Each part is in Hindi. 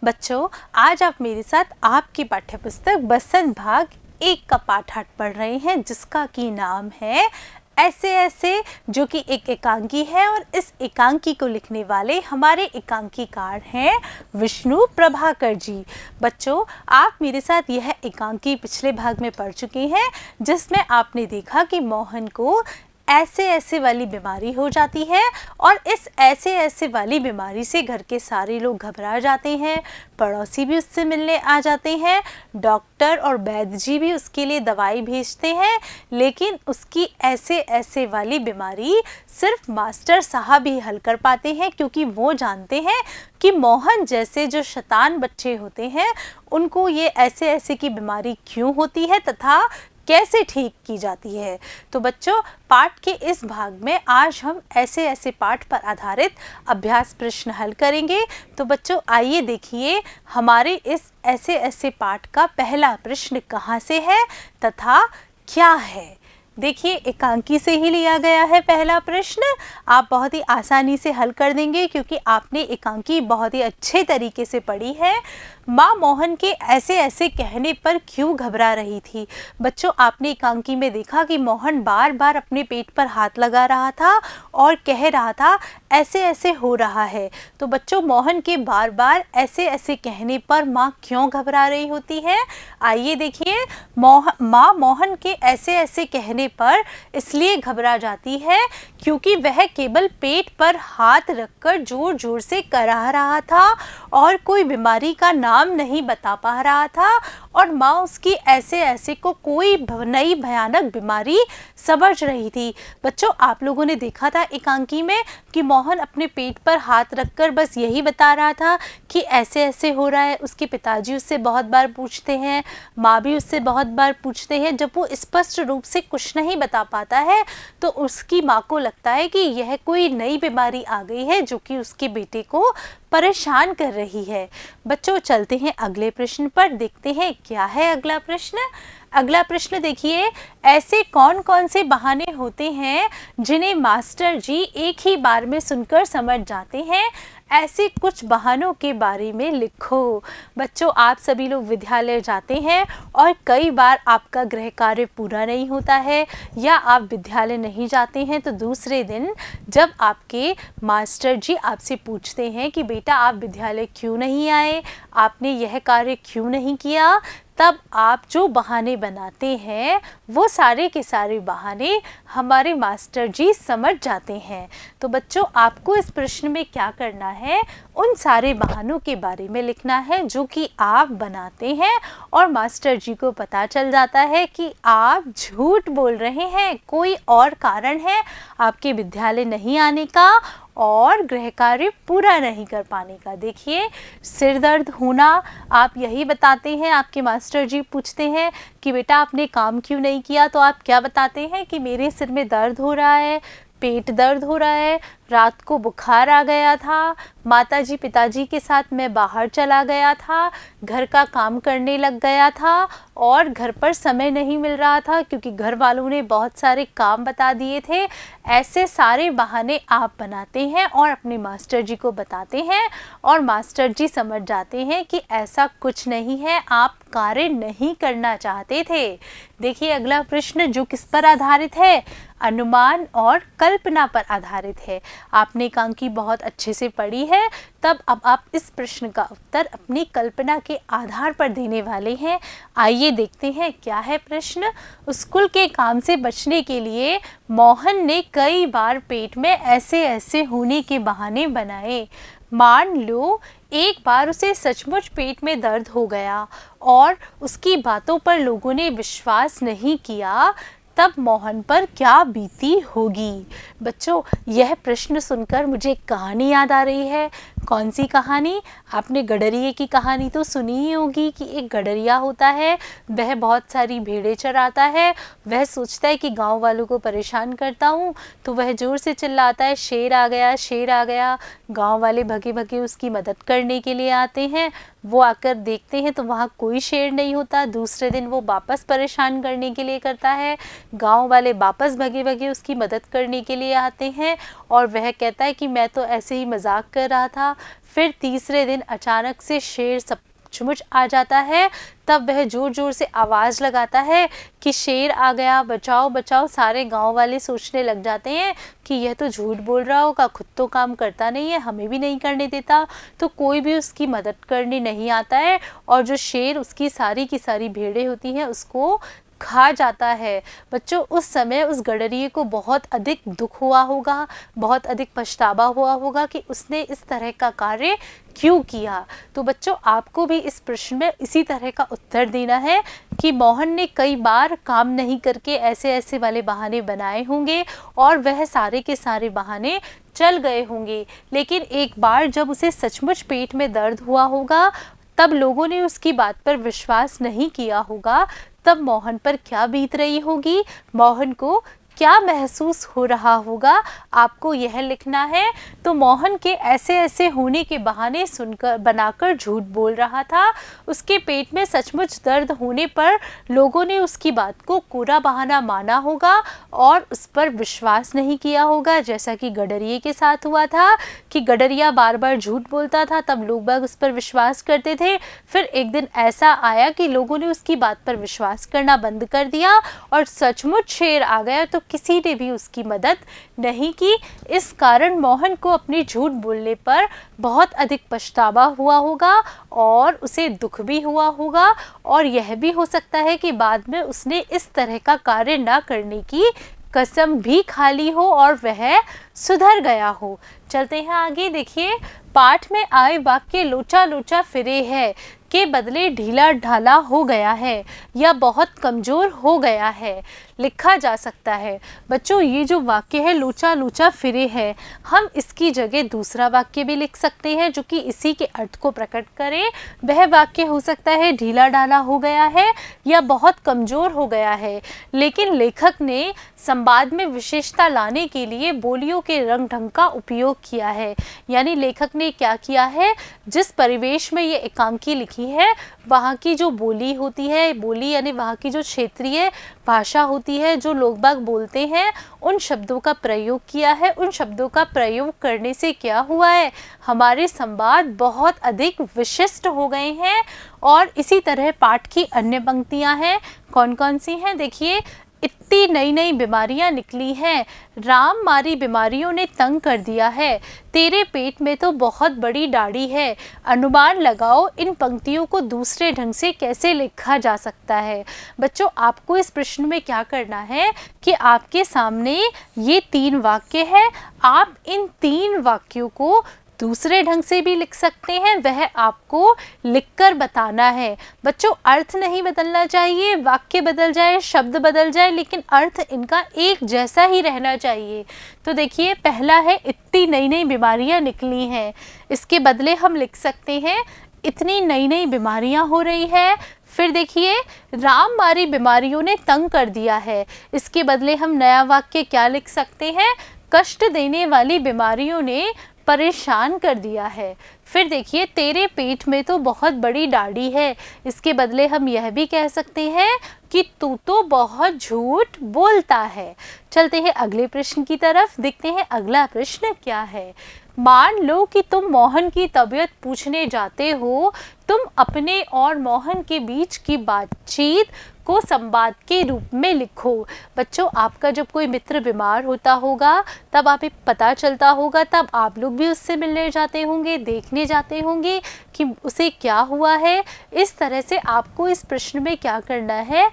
बच्चों, आज आप मेरे साथ आपकी पाठ्यपुस्तक बसंत भाग 1 का पाठ 8 पढ़ रहे हैं, जिसका की नाम है ऐसे ऐसे, जो कि एक एकांकी है। और इस एकांकी को लिखने वाले हमारे एकांकीकार हैं विष्णु प्रभाकर जी। बच्चों, आप मेरे साथ यह एकांकी पिछले भाग में पढ़ चुके हैं, जिसमें आपने देखा कि मोहन को ऐसे ऐसे वाली बीमारी हो जाती है और इस ऐसे ऐसे वाली बीमारी से घर के सारे लोग घबरा जाते हैं। पड़ोसी भी उससे मिलने आ जाते हैं, डॉक्टर और वैद्य जी भी उसके लिए दवाई भेजते हैं, लेकिन उसकी ऐसे ऐसे वाली बीमारी सिर्फ मास्टर साहब ही हल कर पाते हैं, क्योंकि वो जानते हैं कि मोहन जैसे जो शैतान बच्चे होते हैं उनको ये ऐसे ऐसे की बीमारी क्यों होती है तथा कैसे ठीक की जाती है। तो बच्चों, पाठ के इस भाग में आज हम ऐसे ऐसे पाठ पर आधारित अभ्यास प्रश्न हल करेंगे। तो बच्चों, आइए देखिए हमारे इस ऐसे ऐसे पाठ का पहला प्रश्न कहाँ से है तथा क्या है। देखिए, एकांकी से ही लिया गया है पहला प्रश्न। आप बहुत ही आसानी से हल कर देंगे, क्योंकि आपने एकांकी बहुत ही अच्छे तरीके से पढ़ी है। माँ मोहन के ऐसे ऐसे कहने पर क्यों घबरा रही थी। बच्चों, आपने एकांकी में देखा कि मोहन बार बार अपने पेट पर हाथ लगा रहा था और कह रहा था ऐसे ऐसे हो रहा है। तो बच्चों, मोहन के बार बार ऐसे ऐसे कहने पर माँ क्यों घबरा रही होती है। आइए देखिए, माँ मोहन के ऐसे ऐसे कहने पर इसलिए घबरा जाती है क्योंकि वह केवल पेट पर हाथ रखकर जोर जोर से कराह रहा था और कोई बीमारी का नाम नहीं बता पा रहा था, और माँ उसकी ऐसे ऐसे को कोई नई भयानक बीमारी समझ रही थी। बच्चों, आप लोगों ने देखा था एकांकी में कि मोहन अपने पेट पर हाथ रखकर बस यही बता रहा था कि ऐसे ऐसे हो रहा है। उसके पिताजी उससे बहुत बार पूछते हैं, माँ भी उससे बहुत बार पूछते हैं। जब वो स्पष्ट रूप से कुछ नहीं बता पाता है तो उसकी माँ को लगता है कि यह कोई नई बीमारी आ गई है जो कि उसके बेटे को परेशान कर रही है। बच्चों, चलते हैं अगले प्रश्न पर, देखते हैं क्या है अगला प्रश्न। अगला प्रश्न देखिए, ऐसे कौन कौन से बहाने होते हैं जिन्हें मास्टर जी एक ही बार में सुनकर समझ जाते हैं। ऐसे कुछ बहानों के बारे में लिखो। बच्चों, आप सभी लोग विद्यालय जाते हैं और कई बार आपका गृह कार्य पूरा नहीं होता है, या आप विद्यालय नहीं जाते हैं तो दूसरे दिन जब आपके मास्टर जी आपसे पूछते हैं कि बेटा आप विद्यालय क्यों नहीं आए, आपने यह कार्य क्यों नहीं किया, तब आप जो बहाने बनाते हैं वो सारे के सारे बहाने हमारे मास्टर जी समझ जाते हैं। तो बच्चों, आपको इस प्रश्न में क्या करना है, उन सारे बहानों के बारे में लिखना है जो कि आप बनाते हैं, और मास्टर जी को पता चल जाता है कि आप झूठ बोल रहे हैं, कोई और कारण है आपके विद्यालय नहीं आने का और गृह कार्य पूरा नहीं कर पाने का। देखिए, सिर दर्द होना आप यही बताते हैं। आपके मास्टर जी पूछते हैं कि बेटा आपने काम क्यों नहीं किया, तो आप क्या बताते हैं कि मेरे सिर में दर्द हो रहा है, पेट दर्द हो रहा है, रात को बुखार आ गया था, माताजी पिताजी के साथ मैं बाहर चला गया था, घर का काम करने लग गया था और घर पर समय नहीं मिल रहा था क्योंकि घर वालों ने बहुत सारे काम बता दिए थे। ऐसे सारे बहाने आप बनाते हैं और अपने मास्टर जी को बताते हैं, और मास्टर जी समझ जाते हैं कि ऐसा कुछ नहीं है, आप कार्य नहीं करना चाहते थे। देखिए, अगला प्रश्न जो किस पर आधारित है, अनुमान और कल्पना पर आधारित है। आपने एकांकी बहुत अच्छे से पढ़ी है, तब अब आप इस प्रश्न का उत्तर अपनी कल्पना के आधार पर देने वाले हैं। आइए देखते हैं क्या है प्रश्न। स्कूल के काम से बचने के लिए मोहन ने कई बार पेट में ऐसे ऐसे होने के बहाने बनाए। मान लो एक बार उसे सचमुच पेट में दर्द हो गया और उसकी बातों पर लोगों ने विश्वास नहीं किया, तब मोहन पर क्या बीती होगी। बच्चों, यह प्रश्न सुनकर मुझे एक कहानी याद आ रही है। कौन सी कहानी? आपने गडरिये की कहानी तो सुनी ही होगी कि एक गडरिया होता है, वह बहुत सारी भेड़ें चराता है। वह सोचता है कि गांव वालों को परेशान करता हूँ, तो वह जोर से चिल्लाता है शेर आ गया, शेर आ गया। गांव वाले भगे भगे उसकी मदद करने के लिए आते हैं। वो आकर देखते हैं तो वहाँ कोई शेर नहीं होता। दूसरे दिन वो वापस परेशान करने के लिए करता है। गांव वाले वापस भगे भगे उसकी मदद करने के लिए आते हैं और वह कहता है कि मैं तो ऐसे ही मजाक कर रहा था। फिर तीसरे दिन अचानक से शेर सचमुच आ जाता है। तब वह जोर जोर से आवाज़ लगाता है कि शेर आ गया, बचाओ बचाओ। सारे गांव वाले सोचने लग जाते हैं कि यह तो झूठ बोल रहा होगा, खुद तो काम करता नहीं है, हमें भी नहीं करने देता। तो कोई भी उसकी मदद करने नहीं आता है और जो शेर उसकी सारी की सारी भेड़ें होती हैं उसको खा जाता है। बच्चों, उस समय उस गडरिये को बहुत अधिक दुख हुआ होगा, बहुत अधिक पछतावा हुआ होगा कि उसने इस तरह का कार्य क्यों किया। तो बच्चों, आपको भी इस प्रश्न में इसी तरह का उत्तर देना है कि मोहन ने कई बार काम नहीं करके ऐसे ऐसे वाले बहाने बनाए होंगे और वह सारे के सारे बहाने चल गए होंगे। लेकिन एक बार जब उसे सचमुच पेट में दर्द हुआ होगा तब लोगों ने उसकी बात पर विश्वास नहीं किया होगा। तब मोहन पर क्या बीत रही होगी, मोहन को क्या महसूस हो रहा होगा, आपको यह लिखना है। तो मोहन के ऐसे ऐसे होने के बहाने सुनकर बनाकर झूठ बोल रहा था। उसके पेट में सचमुच दर्द होने पर लोगों ने उसकी बात को कोरा बहाना माना होगा और उस पर विश्वास नहीं किया होगा, जैसा कि गडरिये के साथ हुआ था कि गडरिया बार बार झूठ बोलता था, तब लोग बाग उस पर विश्वास करते थे। फिर एक दिन ऐसा आया कि लोगों ने उसकी बात पर विश्वास करना बंद कर दिया और सचमुच शेर आ गया तो किसी ने भी उसकी मदद नहीं की। इस कारण मोहन को अपने झूठ बोलने पर बहुत अधिक पछतावा हुआ होगा और उसे दुख भी हुआ होगा और यह भी हो सकता है कि बाद में उसने इस तरह का कार्य न करने की कसम भी खा ली हो और वह सुधर गया हो। चलते हैं आगे। देखिए, पाठ में आए वाक्य लोचा लोचा फिरे है के बदले ढीला ढाला हो गया है या बहुत कमज़ोर हो गया है लिखा जा सकता है। बच्चों, ये जो वाक्य है लोचा लोचा फिरे है, हम इसकी जगह दूसरा वाक्य भी लिख सकते हैं जो कि इसी के अर्थ को प्रकट करे। वह वाक्य हो सकता है ढीला ढाला हो गया है या बहुत कमज़ोर हो गया है। लेकिन लेखक ने संवाद में विशेषता लाने के लिए बोलियों के रंग ढंग का उपयोग किया है। यानी लेखक ने क्या किया है, जिस परिवेश में ये एकांकी लिखी है वहाँ की जो बोली होती है, बोली यानी वहाँ की जो क्षेत्रीय भाषा होती है, जो लोग बाग बोलते हैं, उन शब्दों का प्रयोग किया है। उन शब्दों का प्रयोग करने से क्या हुआ है, हमारे संवाद बहुत अधिक विशिष्ट हो गए हैं। और इसी तरह पाठ की अन्य पंक्तियाँ हैं, कौन कौन सी हैं, देखिए। इतनी नई नई बीमारियां निकली हैं, राम मारी बीमारियों ने तंग कर दिया है, तेरे पेट में तो बहुत बड़ी दाढ़ी है। अनुमान लगाओ इन पंक्तियों को दूसरे ढंग से कैसे लिखा जा सकता है। बच्चों, आपको इस प्रश्न में क्या करना है कि आपके सामने ये 3 वाक्य है, आप इन 3 वाक्यों को दूसरे ढंग से भी लिख सकते हैं, वह आपको लिखकर बताना है। बच्चों, अर्थ नहीं बदलना चाहिए, वाक्य बदल जाए, शब्द बदल जाए, लेकिन अर्थ इनका एक जैसा ही रहना चाहिए। तो देखिए, पहला है इतनी नई नई बीमारियां निकली हैं, इसके बदले हम लिख सकते हैं इतनी नई नई बीमारियां हो रही है। फिर देखिए, राम मारी बीमारियों ने तंग कर दिया है, इसके बदले हम नया वाक्य क्या लिख सकते हैं, कष्ट देने वाली बीमारियों ने परेशान कर दिया है। फिर देखिए, तेरे पेट में तो बहुत बड़ी दाढ़ी है, इसके बदले हम यह भी कह सकते हैं कि तू तो बहुत झूठ बोलता है। चलते हैं अगले प्रश्न की तरफ, देखते हैं अगला प्रश्न क्या है। मान लो कि तुम मोहन की तबीयत पूछने जाते हो, तुम अपने और मोहन के बीच की बातचीत को संवाद के रूप में लिखो। बच्चों, आपका जब कोई मित्र बीमार होता होगा तब आप पता चलता होगा, तब आप लोग भी उससे मिलने जाते होंगे, देखने जाते होंगे कि उसे क्या हुआ है। इस तरह से आपको इस प्रश्न में क्या करना है,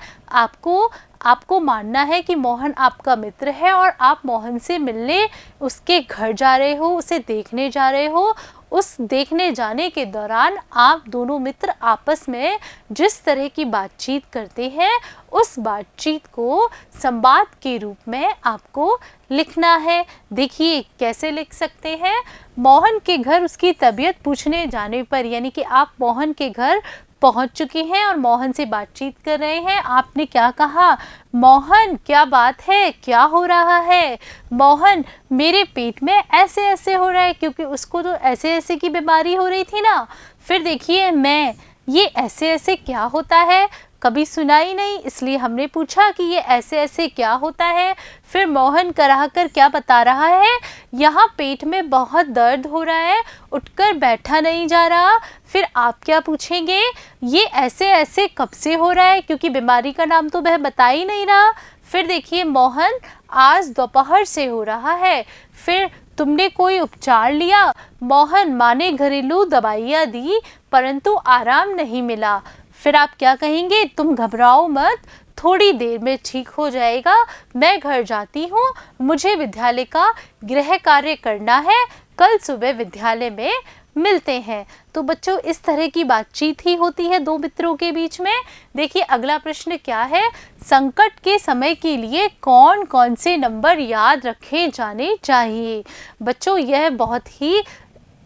आपको मानना है कि मोहन आपका मित्र है और आप मोहन से मिलने उसके घर जा रहे हो, उसे देखने जा रहे हो। उस देखने जाने के दौरान आप दोनों मित्र आपस में जिस तरह की बातचीत करते हैं, उस बातचीत को संवाद के रूप में आपको लिखना है। देखिए कैसे लिख सकते हैं। मोहन के घर उसकी तबीयत पूछने जाने पर, यानी कि आप मोहन के घर पहुंच चुके हैं और मोहन से बातचीत कर रहे हैं। आपने क्या कहा, मोहन क्या बात है, क्या हो रहा है। मोहन, मेरे पेट में ऐसे ऐसे हो रहा है, क्योंकि उसको तो ऐसे ऐसे की बीमारी हो रही थी ना। फिर देखिए मैं, ये ऐसे ऐसे क्या होता है, कभी सुना ही नहीं, इसलिए हमने पूछा कि ये ऐसे ऐसे क्या होता है। फिर मोहन कराहकर क्या बता रहा है, यहाँ पेट में बहुत दर्द हो रहा है, उठकर बैठा नहीं जा रहा। फिर आप क्या पूछेंगे, ये ऐसे ऐसे कब से हो रहा है, क्योंकि बीमारी का नाम तो वह बता ही नहीं रहा। फिर देखिए मोहन, आज दोपहर से हो रहा है। फिर तुमने कोई उपचार लिया, मोहन, माँ ने घरेलू दवाइयाँ दी परंतु आराम नहीं मिला। फिर आप क्या कहेंगे, तुम घबराओ मत, थोड़ी देर में ठीक हो जाएगा, मैं घर जाती हूँ, मुझे विद्यालय का गृह कार्य करना है, कल सुबह विद्यालय में मिलते हैं। तो बच्चों इस तरह की बातचीत ही होती है दो मित्रों के बीच में। देखिए अगला प्रश्न क्या है, संकट के समय के लिए कौन कौन से नंबर याद रखे जाने चाहिए। बच्चों यह बहुत ही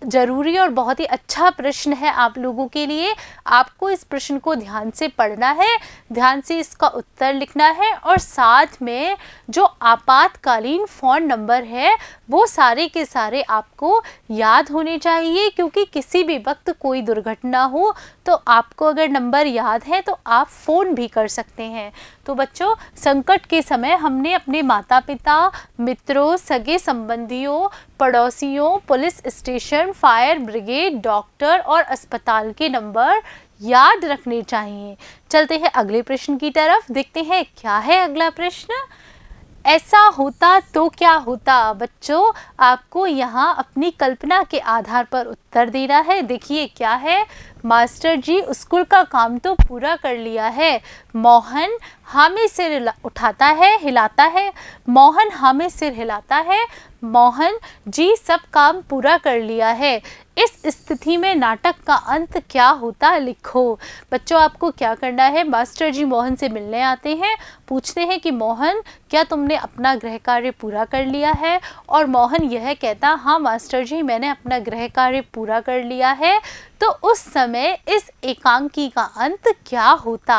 जरूरी और बहुत ही अच्छा प्रश्न है आप लोगों के लिए। आपको इस प्रश्न को ध्यान से पढ़ना है, ध्यान से इसका उत्तर लिखना है और साथ में जो आपातकालीन फ़ोन नंबर है वो सारे के सारे आपको याद होने चाहिए, क्योंकि किसी भी वक्त कोई दुर्घटना हो तो आपको अगर नंबर याद है तो आप फ़ोन भी कर सकते हैं। तो बच्चों संकट के समय हमने अपने माता पिता, मित्रों, सगे संबंधियों, पड़ोसियों, police station, fire brigade, doctor और अस्पताल के नंबर याद रखने चाहिए। चलते हैं अगले प्रश्न की तरफ, देखते हैं क्या है अगला प्रश्न। ऐसा होता तो क्या होता। बच्चों आपको यहाँ अपनी कल्पना के आधार पर उत्तर देना है। देखिए क्या है, मास्टर जी स्कूल का काम तो पूरा कर लिया है, मोहन हामी सिर उठाता है, हिलाता है, मोहन हामी सिर हिलाता है, मोहन जी सब काम पूरा कर लिया है। इस स्थिति में नाटक का अंत क्या होता, लिखो। बच्चों आपको क्या करना है, मास्टर जी मोहन से मिलने आते हैं, पूछते हैं कि मोहन क्या तुमने अपना गृह कार्य पूरा कर लिया है, और मोहन यह कहता हाँ मास्टर जी मैंने अपना गृह कार्य पूरा कर लिया है। तो उस समय इस एकांकी का अंत क्या होता।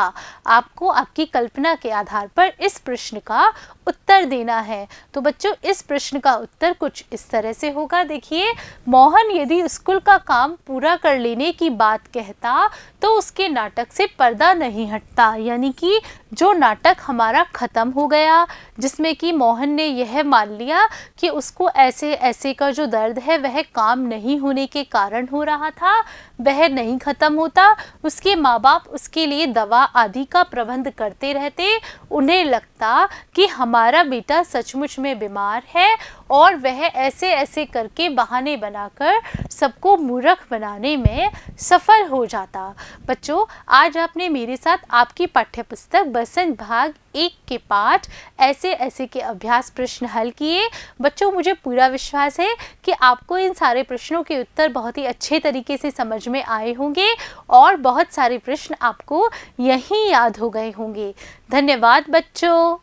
आपको आपकी कल्पना के आधार पर इस प्रश्न का उत्तर देना है। तो बच्चों इस प्रश्न का उत्तर कुछ इस तरह से होगा। देखिए मोहन यदि स्कूल का काम पूरा कर लेने की बात कहता तो उसके नाटक से पर्दा नहीं हटता, यानी कि जो नाटक हमारा ख़त्म हो गया, जिसमें कि मोहन ने यह मान लिया कि उसको ऐसे ऐसे का जो दर्द है वह काम नहीं होने के कारण हो रहा था, वह नहीं ख़त्म होता। उसके माँ बाप उसके लिए दवा आदि का प्रबंध करते रहते, उन्हें लगता कि हमारा बेटा सचमुच में बीमार है और वह ऐसे ऐसे करके बहाने बनाकर सबको मूर्ख बनाने में सफल हो जाता। बच्चों आज आपने मेरे साथ आपकी पाठ्यपुस्तक बसंत भाग 1 के पाठ ऐसे ऐसे के अभ्यास प्रश्न हल किए। बच्चों मुझे पूरा विश्वास है कि आपको इन सारे प्रश्नों के उत्तर बहुत ही अच्छे तरीके से समझ में आए होंगे और बहुत सारे प्रश्न आपको यहीं याद हो गए होंगे। धन्यवाद बच्चों।